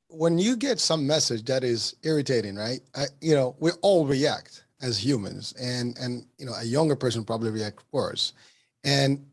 when you get some message that is irritating, right? We all react as humans, and a younger person probably react worse. And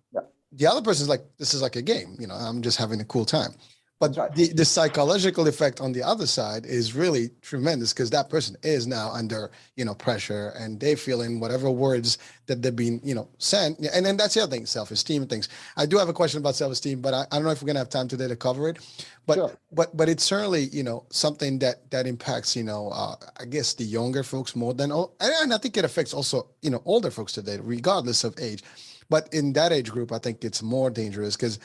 the other person is like, this is like a game, I'm just having a cool time. But That's right. the psychological effect on the other side is really tremendous because that person is now under, pressure, and they feeling whatever words that they've been, sent. And then that's the other thing, self-esteem and things. I do have a question about self-esteem, but I don't know if we're gonna have time today to cover it. But Sure. but it's certainly, something that impacts, I guess the younger folks more than and I think it affects also, older folks today, regardless of age. But in that age group, I think it's more dangerous because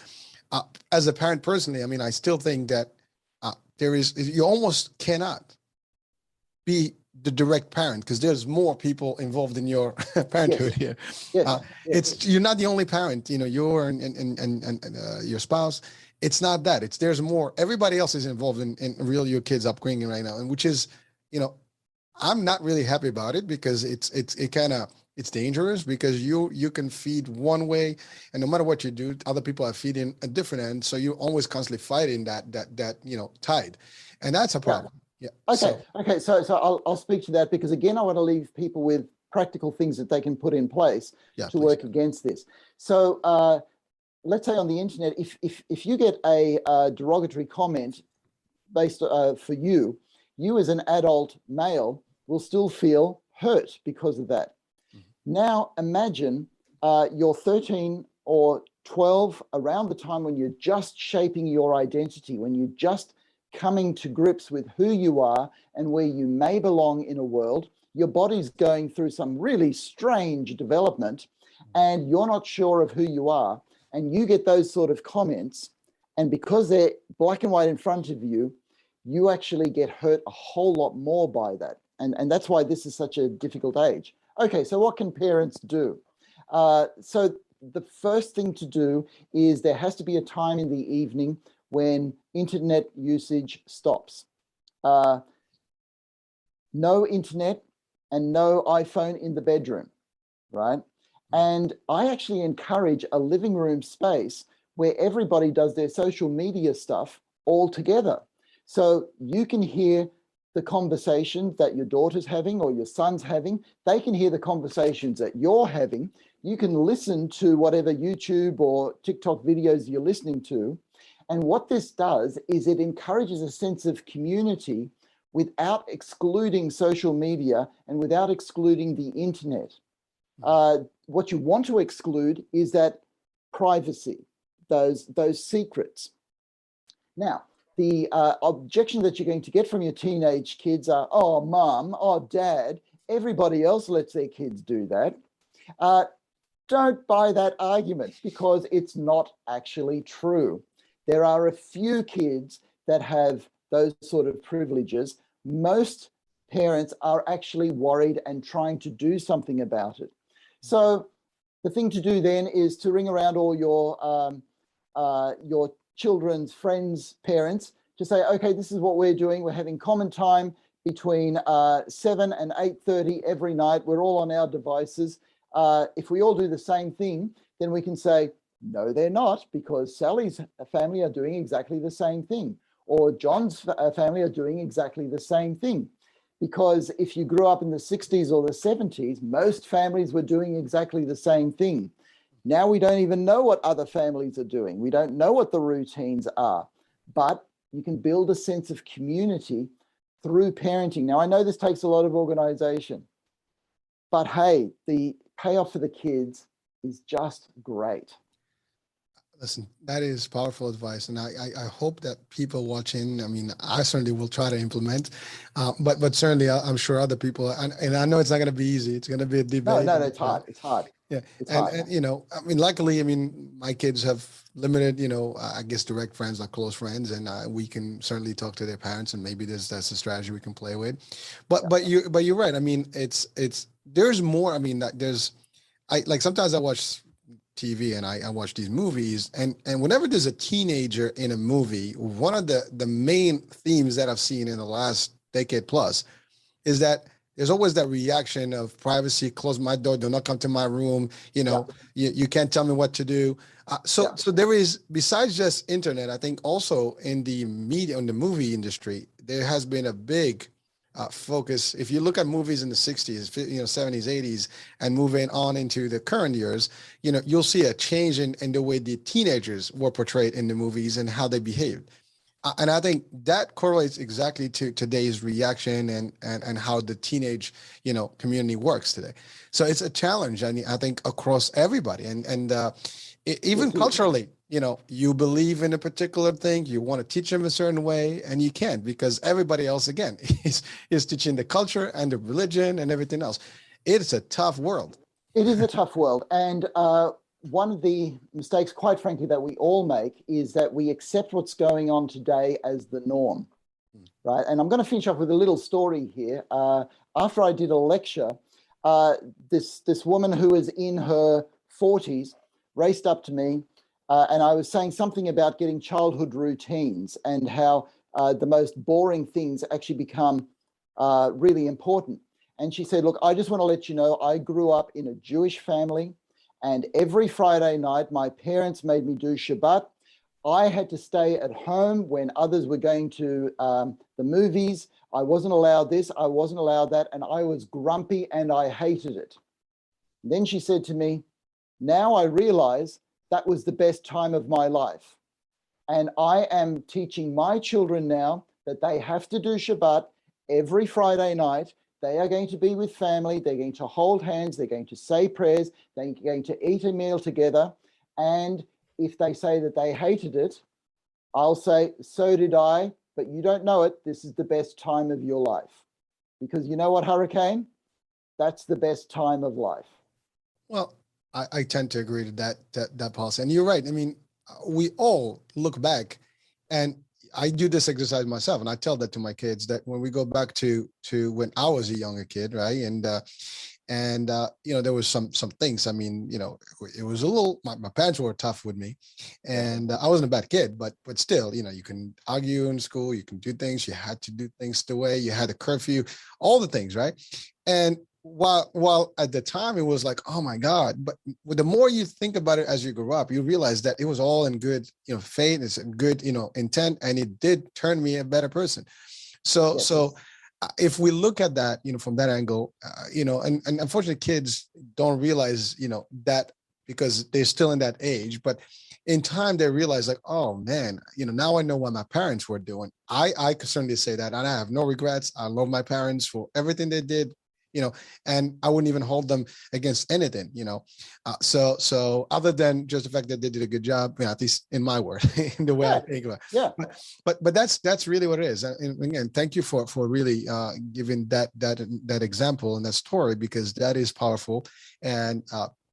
as a parent personally, I mean, I still think that you almost cannot be the direct parent because there's more people involved in your parenthood here. Yes. It's you're not the only parent, you're and your spouse. It's not that. There's more. Everybody else is involved in really your kids' upbringing right now, and which is, I'm not really happy about it because it's dangerous because you can feed one way, and no matter what you do, other people are feeding a different end. So you're always constantly fighting that tide, and that's a problem. Yeah. Okay. So I'll speak to that because again, I want to leave people with practical things that they can put in place to work against this. So let's say on the internet, if you get a derogatory comment based for you as an adult male will still feel hurt because of that. Now imagine you're 13 or 12, around the time when you're just shaping your identity, when you're just coming to grips with who you are and where you may belong in a world. Your body's going through some really strange development and you're not sure of who you are, and you get those sort of comments, and because they're black and white in front of you, you actually get hurt a whole lot more by that. And that's why this is such a difficult age. Okay, so what can parents do? So the first thing to do is there has to be a time in the evening when internet usage stops. No internet and no iPhone in the bedroom, right? And I actually encourage a living room space where everybody does their social media stuff all together. So you can hear the conversations that your daughter's having or your son's having. They can hear the conversations that you're having. You can listen to whatever YouTube or TikTok videos you're listening to. And what this does is it encourages a sense of community without excluding social media and without excluding the internet. What you want to exclude is that privacy, those secrets. Now, the objection that you're going to get from your teenage kids are, oh, mom, oh, dad, everybody else lets their kids do that. Don't buy that argument because it's not actually true. There are a few kids that have those sort of privileges. Most parents are actually worried and trying to do something about it. So the thing to do then is to ring around all your children's friends' parents to say, okay, this is what we're doing. We're having common time between 7 and 8:30 every night. We're all on our devices. If we all do the same thing, then we can say, no, they're not, because Sally's family are doing exactly the same thing, or John's family are doing exactly the same thing. Because if you grew up in the 60s or the 70s, most families were doing exactly the same thing. Now we don't even know what other families are doing. We don't know what the routines are, but you can build a sense of community through parenting. Now, I know this takes a lot of organization, but hey, the payoff for the kids is just great. Listen, that is powerful advice, and I hope that people watching, I mean, I certainly will try to implement, but certainly I'm sure other people, and I know it's not going to be easy. It's going to be a debate. No, it's hard. It's hard. Yeah, and I mean, luckily, I mean, my kids have limited, I guess, direct friends or close friends, and we can certainly talk to their parents, and maybe that's a strategy we can play with. But you're right. I mean, there's more. I mean, sometimes I watch TV and I watch these movies, and whenever there's a teenager in a movie, one of the main themes that I've seen in the last decade plus is that there's always that reaction of privacy, close my door, do not come to my room, you can't tell me what to do. So there is, besides just internet, I think also in the media, in the movie industry, there has been a big focus. If you look at movies in the 60s, 70s, 80s, and moving on into the current years, you'll see a change in the way the teenagers were portrayed in the movies and how they behaved. And I think that correlates exactly to today's reaction and how the teenage, community works today. So it's a challenge, I think across everybody, even Yes, it is. culturally, you believe in a particular thing, you want to teach them a certain way, and you can't because everybody else again is teaching the culture and the religion and everything else. It's a tough world. It is a tough world. And one of the mistakes, quite frankly, that we all make is that we accept what's going on today as the norm, right? And I'm going to finish off with a little story here. After I did a lecture, this woman who was in her 40s raced up to me, and I was saying something about getting childhood routines and how the most boring things actually become really important. And she said, look, I just want to let you know, I grew up in a Jewish family, and every Friday night, my parents made me do Shabbat. I had to stay at home when others were going to the movies. I wasn't allowed this, I wasn't allowed that, and I was grumpy and I hated it. And then she said to me, now I realize that was the best time of my life. And I am teaching my children now that they have to do Shabbat every Friday night. They are going to be with family. They're going to hold hands. They're going to say prayers. They're going to eat a meal together. And if they say that they hated it, I'll say, so did I, but you don't know it. This is the best time of your life. Because you know what, Hurricane? That's the best time of life. Well, I tend to agree to that policy. And you're right. I mean, we all look back, and I do this exercise myself, and I tell that to my kids that when we go back to when I was a younger kid, right? And there was some things. I mean, it was a little. My parents were tough with me, and I wasn't a bad kid, but still, you can argue in school, you can do things. You had to do things the way you had a curfew, all the things, right? And while at the time it was like, oh my God, but the more you think about it as you grow up, you realize that it was all in good, faith, it's in good, intent, and it did turn me a better person. So, Yes. If we look at that, from that angle, and unfortunately kids don't realize, that because they're still in that age, but in time they realize like, oh man, now I know what my parents were doing. I could certainly say that, and I have no regrets. I love my parents for everything they did. And I wouldn't even hold them against anything, so other than just the fact that they did a good job, at least in my word, in the way I think about it. Yeah. But that's really what it is. And again, thank you for really giving that example and that story, because that is powerful. And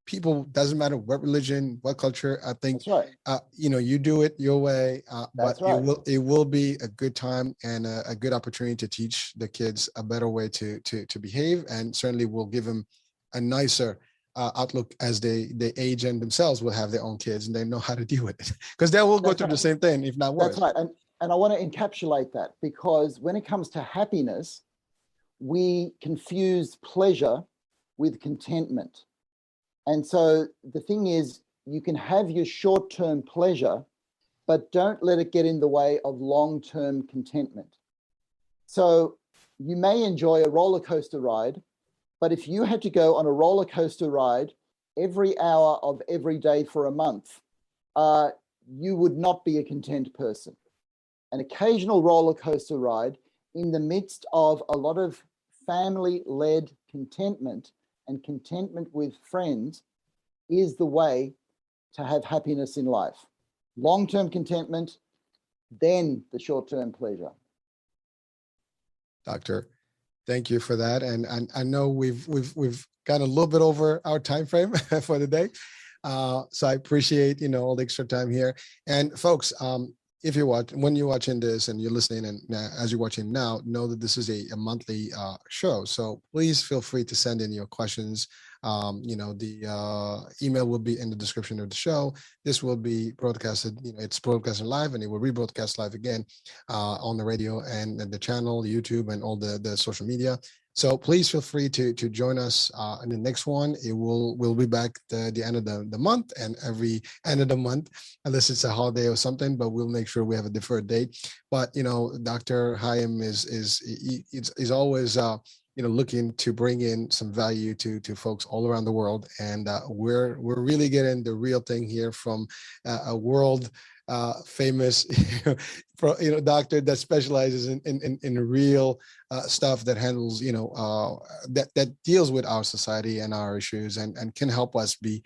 people, doesn't matter what religion, what culture, I think, That's right. you do it your way, but right. it will be a good time and a good opportunity to teach the kids a better way to behave, and certainly will give them a nicer outlook as they age, and themselves will have their own kids and they know how to deal with it, because they will go through the same thing, if not worse. That's right. And I want to encapsulate that, because when it comes to happiness, we confuse pleasure with contentment. And so the thing is, you can have your short-term pleasure, but don't let it get in the way of long-term contentment. So you may enjoy a roller coaster ride, but if you had to go on a roller coaster ride every hour of every day for a month, you would not be a content person. An occasional roller coaster ride in the midst of a lot of family-led contentment and contentment with friends is the way to have happiness in life. Long-term contentment, then the short-term pleasure. Doctor, thank you for that. And I know we've gone a little bit over our time frame for the day. So I appreciate, all the extra time here. And folks, if when you're watching this and you're listening, and as you're watching now, know that this is a monthly show. So please feel free to send in your questions. The email will be in the description of the show. This will be broadcasted, it's broadcasted live, and it will rebroadcast live again on the radio and the channel, YouTube, and all the social media. So please feel free to join us in the next one. We'll be back the end of the month, and every end of the month, unless it's a holiday or something, but we'll make sure we have a deferred date. But Dr. Heim is always looking to bring in some value to folks all around the world, and we're really getting the real thing here from a world famous doctor that specializes in real stuff that handles that deals with our society and our issues and can help us be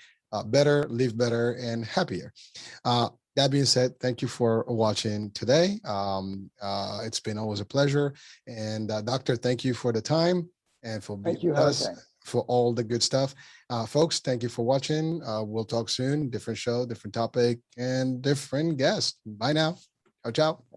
better, live better, and happier. That being said, thank you for watching today. It's been always a pleasure. And Doctor, thank you for the time and for being with us, for all the good stuff. Folks, thank you for watching. We'll talk soon. Different show, different topic, and different guest. Bye now. Ciao, ciao.